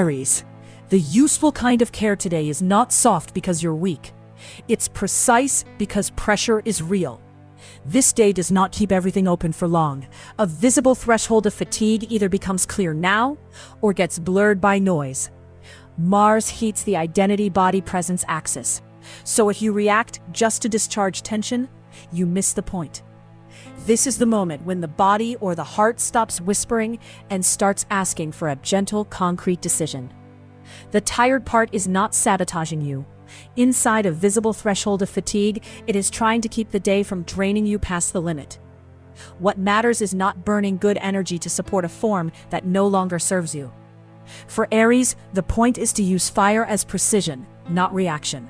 Aries, the useful kind of care today is not soft because you're weak. It's precise because pressure is real. This day does not keep everything open for long. A visible threshold of fatigue either becomes clear now or gets blurred by noise. Mars heats the identity-body presence axis. So if you react just to discharge tension, you miss the point. This is the moment when the body or the heart stops whispering and starts asking for a gentle, concrete decision. The tired part is not sabotaging you. Inside a visible threshold of fatigue, it is trying to keep the day from draining you past the limit. What matters is not burning good energy to support a form that no longer serves you. For Aries, the point is to use fire as precision, not reaction.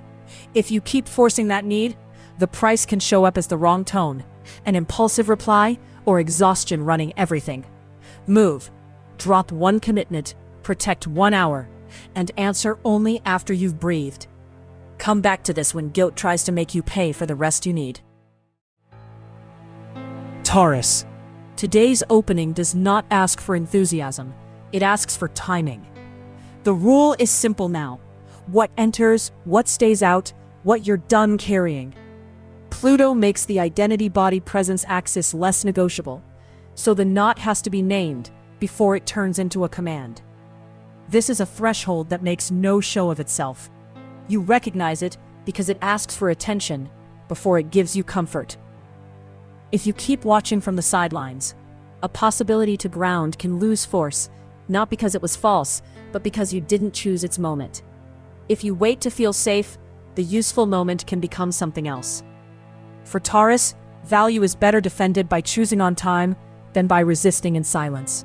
If you keep forcing that need, the price can show up as the wrong tone, an impulsive reply, or exhaustion running everything. Move, drop one commitment, protect 1 hour, and answer only after you've breathed. Come back to this when guilt tries to make you pay for the rest you need. Taurus. Today's opening does not ask for enthusiasm, it asks for timing. The rule is simple now. What enters, what stays out, what you're done carrying. Pluto makes the identity-body presence axis less negotiable, so the knot has to be named before it turns into a command. This is a threshold that makes no show of itself. You recognize it because it asks for attention before it gives you comfort. If you keep watching from the sidelines, a possibility to ground can lose force, not because it was false, but because you didn't choose its moment. If you wait to feel safe, the useful moment can become something else. For Taurus, value is better defended by choosing on time than by resisting in silence.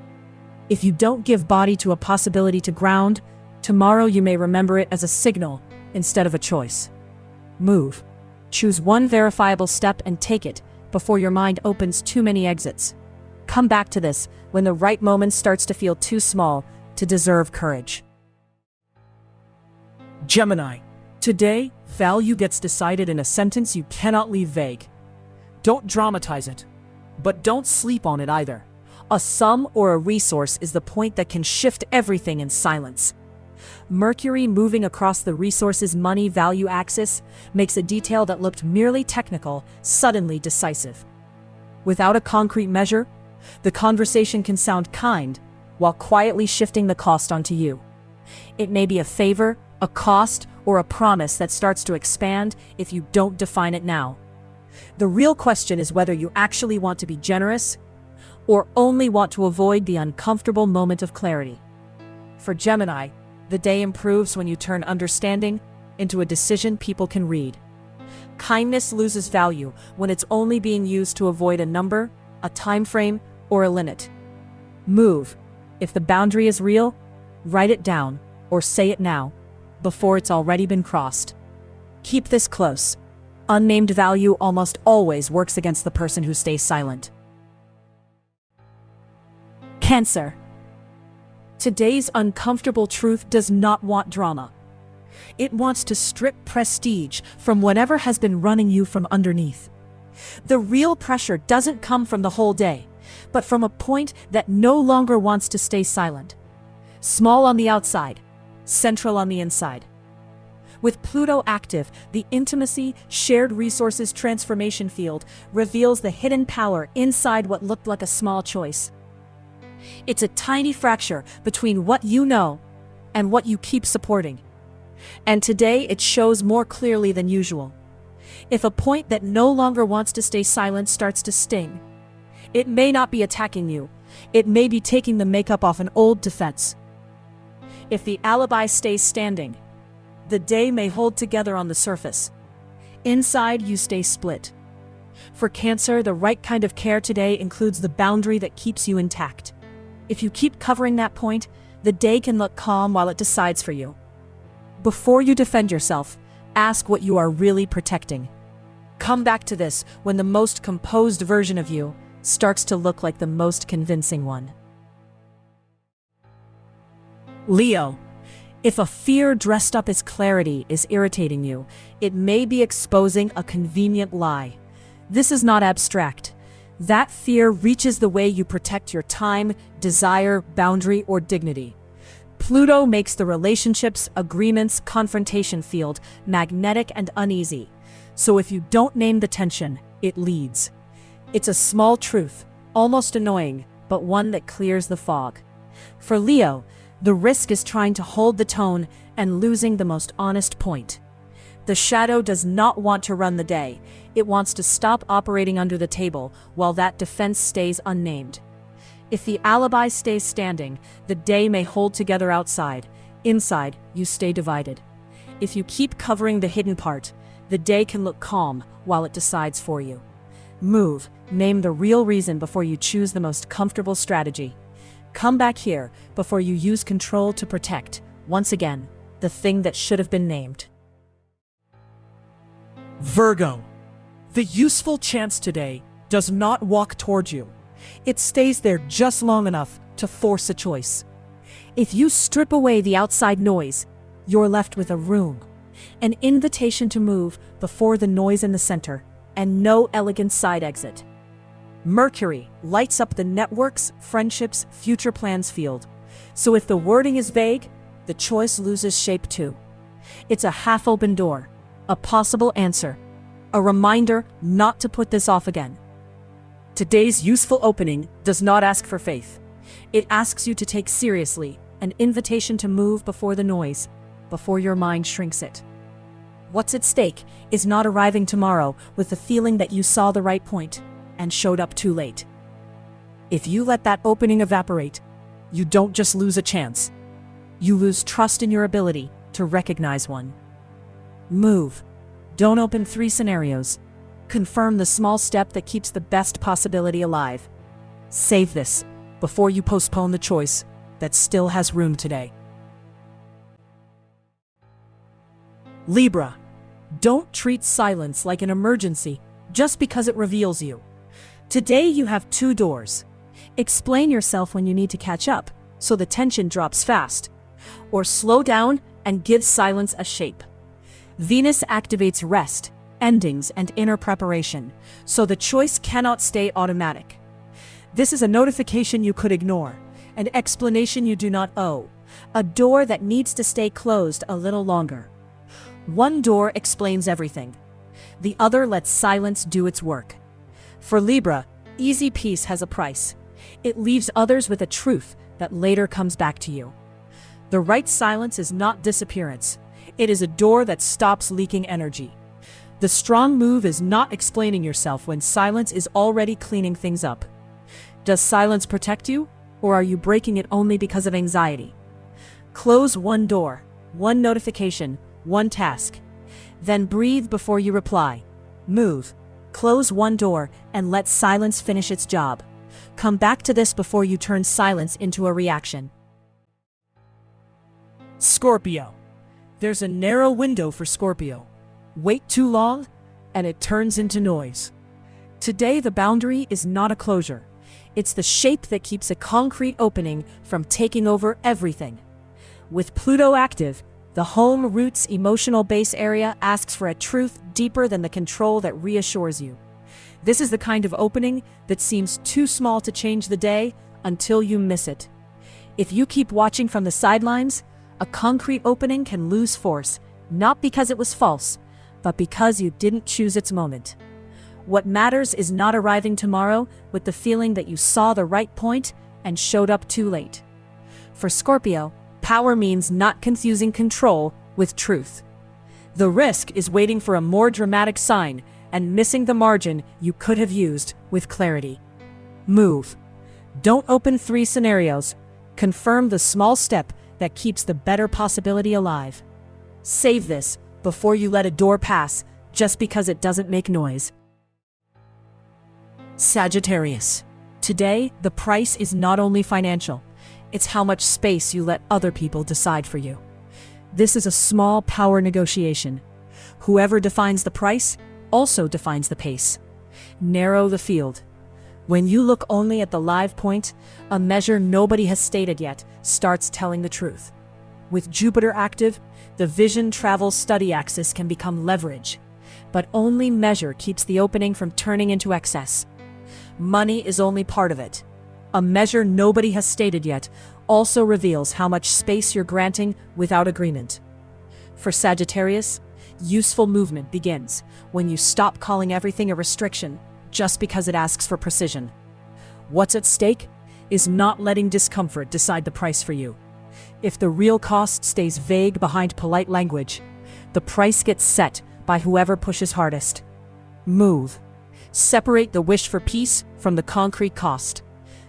If you don't give body to a possibility to ground, tomorrow you may remember it as a signal instead of a choice. Move. Choose one verifiable step and take it before your mind opens too many exits. Come back to this when the right moment starts to feel too small to deserve courage. Gemini. Today, value gets decided in a sentence you cannot leave vague. Don't dramatize it, but don't sleep on it either. A sum or a resource is the point that can shift everything in silence. Mercury moving across the resource's money-value axis makes a detail that looked merely technical suddenly decisive. Without a concrete measure, the conversation can sound kind while quietly shifting the cost onto you. It may be a favor, a cost, or a promise that starts to expand if you don't define it now. The real question is whether you actually want to be generous or only want to avoid the uncomfortable moment of clarity. For Gemini, the day improves when you turn understanding into a decision people can read. Kindness loses value when it's only being used to avoid a number, a time frame, or a limit. Move. If the boundary is real, write it down or say it now, before it's already been crossed. Keep this close. Unnamed value almost always works against the person who stays silent. Cancer. Today's uncomfortable truth does not want drama. It wants to strip prestige from whatever has been running you from underneath. The real pressure doesn't come from the whole day, but from a point that no longer wants to stay silent. Small on the outside, central on the inside. With Pluto active, the intimacy, shared resources transformation field reveals the hidden power inside what looked like a small choice. It's a tiny fracture between what you know and what you keep supporting. And today it shows more clearly than usual. If a point that no longer wants to stay silent starts to sting, it may not be attacking you. It may be taking the makeup off an old defense. If the alibi stays standing, the day may hold together on the surface. Inside, you stay split. For Cancer, the right kind of care today includes the boundary that keeps you intact. If you keep covering that point, the day can look calm while it decides for you. Before you defend yourself, ask what you are really protecting. Come back to this when the most composed version of you starts to look like the most convincing one. Leo. If a fear dressed up as clarity is irritating you, it may be exposing a convenient lie. This is not abstract. That fear reaches the way you protect your time, desire, boundary, or dignity. Pluto makes the relationships, agreements, confrontation field magnetic and uneasy. So if you don't name the tension, it leads. It's a small truth, almost annoying, but one that clears the fog. For Leo, the risk is trying to hold the tone and losing the most honest point. The shadow does not want to run the day. It wants to stop operating under the table while that defense stays unnamed. If the alibi stays standing, the day may hold together outside. Inside, you stay divided. If you keep covering the hidden part, the day can look calm while it decides for you. Move, name the real reason before you choose the most comfortable strategy. Come back here before you use control to protect, once again, the thing that should have been named. Virgo. The useful chance today does not walk towards you. It stays there just long enough to force a choice. If you strip away the outside noise, you're left with a room, an invitation to move before the noise in the center, and no elegant side exit. Mercury lights up the networks, friendships, future plans field. So if the wording is vague, the choice loses shape too. It's a half-open door, a possible answer, a reminder not to put this off again. Today's useful opening does not ask for faith. It asks you to take seriously an invitation to move before the noise, before your mind shrinks it. What's at stake is not arriving tomorrow with the feeling that you saw the right point and showed up too late. If you let that opening evaporate, you don't just lose a chance. You lose trust in your ability to recognize one. Move. Don't open 3 scenarios. Confirm the small step that keeps the best possibility alive. Save this before you postpone the choice that still has room today. Libra. Don't treat silence like an emergency just because it reveals you. Today you have 2 doors. Explain yourself when you need to catch up, so the tension drops fast. Or slow down and give silence a shape. Venus activates rest, endings, and inner preparation, so the choice cannot stay automatic. This is a notification you could ignore, an explanation you do not owe, a door that needs to stay closed a little longer. One door explains everything. The other lets silence do its work. For Libra, easy peace has a price. It leaves others with a truth that later comes back to you. The right silence is not disappearance. It is a door that stops leaking energy. The strong move is not explaining yourself when silence is already cleaning things up. Does silence protect you, or are you breaking it only because of anxiety? Close one door, one notification, one task. Then breathe before you reply. Move. Close one door and let silence finish its job. Come back to this before you turn silence into a reaction. Scorpio. There's a narrow window for Scorpio. Wait too long, and it turns into noise. Today the boundary is not a closure. It's the shape that keeps a concrete opening from taking over everything. With Pluto active, the home roots emotional base area asks for a truth deeper than the control that reassures you. This is the kind of opening that seems too small to change the day until you miss it. If you keep watching from the sidelines, a concrete opening can lose force, not because it was false, but because you didn't choose its moment. What matters is not arriving tomorrow with the feeling that you saw the right point and showed up too late. For Scorpio, power means not confusing control with truth. The risk is waiting for a more dramatic sign and missing the margin you could have used with clarity. Move. Don't open 3 scenarios. Confirm the small step that keeps the better possibility alive. Save this before you let a door pass just because it doesn't make noise. Sagittarius. Today, the price is not only financial, it's how much space you let other people decide for you. This is a small power negotiation. Whoever defines the price also defines the pace. Narrow the field. When you look only at the live point, a measure nobody has stated yet starts telling the truth. With Jupiter active, the vision travel study axis can become leverage, but only measure keeps the opening from turning into excess. Money is only part of it. A measure nobody has stated yet also reveals how much space you're granting without agreement. For Sagittarius, useful movement begins when you stop calling everything a restriction just because it asks for precision. What's at stake is not letting discomfort decide the price for you. If the real cost stays vague behind polite language, the price gets set by whoever pushes hardest. Move. Separate the wish for peace from the concrete cost.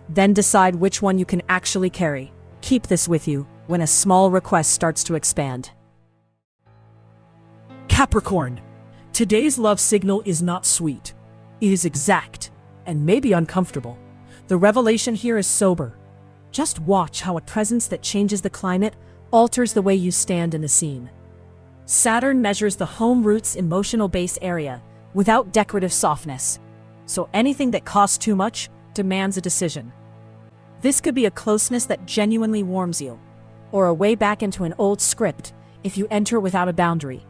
Then decide which one you can actually carry. Keep this with you when a small request starts to expand. Capricorn, today's love signal is not sweet. It is exact and maybe uncomfortable. The revelation here is sober. Just watch how a presence that changes the climate alters the way you stand in the scene. Saturn measures the home root's emotional base area without decorative softness. So anything that costs too much demands a decision. This could be a closeness that genuinely warms you, or a way back into an old script if you enter without a boundary.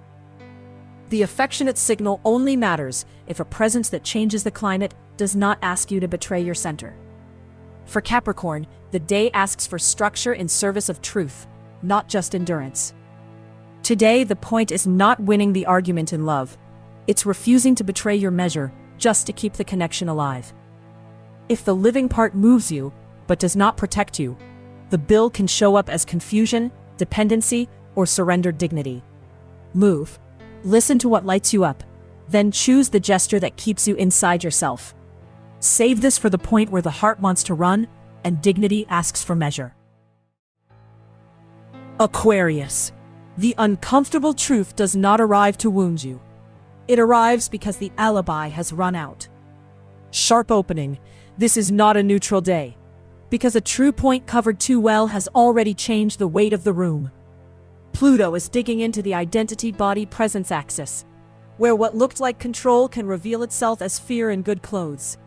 The affectionate signal only matters if a presence that changes the climate does not ask you to betray your center. For Capricorn, the day asks for structure in service of truth, not just endurance. Today, the point is not winning the argument in love. It's refusing to betray your measure just to keep the connection alive. If the living part moves you, but does not protect you, the bill can show up as confusion, dependency, or surrendered dignity. Move. Listen to what lights you up. Then choose the gesture that keeps you inside yourself. Save this for the point where the heart wants to run and dignity asks for measure. Aquarius, the uncomfortable truth does not arrive to wound you. It arrives because the alibi has run out. Sharp opening, this is not a neutral day, because a true point covered too well has already changed the weight of the room. Pluto is digging into the identity-body-presence axis, where what looked like control can reveal itself as fear in good clothes.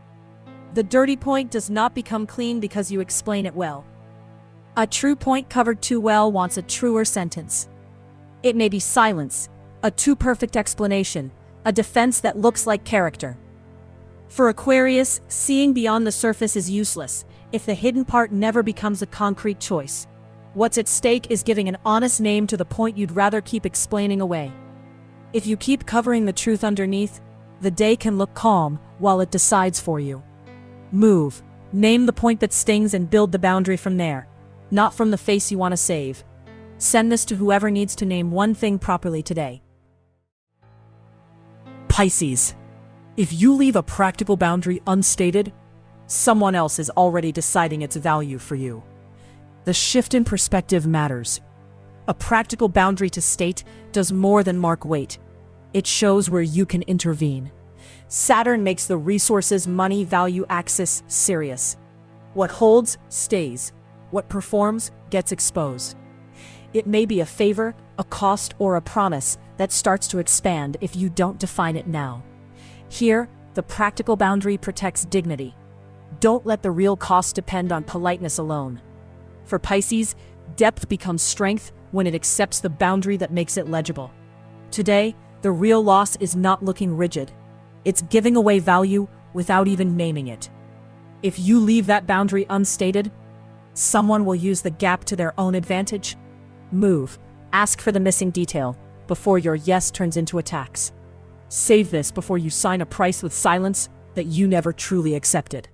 The dirty point does not become clean because you explain it well. A true point covered too well wants a truer sentence. It may be silence, a too perfect explanation, a defense that looks like character. For Aquarius, seeing beyond the surface is useless if the hidden part never becomes a concrete choice. What's at stake is giving an honest name to the point you'd rather keep explaining away. If you keep covering the truth underneath, the day can look calm while it decides for you. Move. Name the point that stings and build the boundary from there, not from the face you want to save. Send this to whoever needs to name one thing properly today. Pisces, if you leave a practical boundary unstated, someone else is already deciding its value for you. The shift in perspective matters. A practical boundary to state does more than mark weight. It shows where you can intervene. Saturn makes the resources money value axis serious. What holds, stays. What performs, gets exposed. It may be a favor, a cost, or a promise that starts to expand if you don't define it now. Here, the practical boundary protects dignity. Don't let the real cost depend on politeness alone. For Pisces, depth becomes strength when it accepts the boundary that makes it legible. Today, the real loss is not looking rigid. It's giving away value without even naming it. If you leave that boundary unstated, someone will use the gap to their own advantage. Move. Ask for the missing detail before your yes turns into a tax. Save this before you sign a price with silence that you never truly accepted.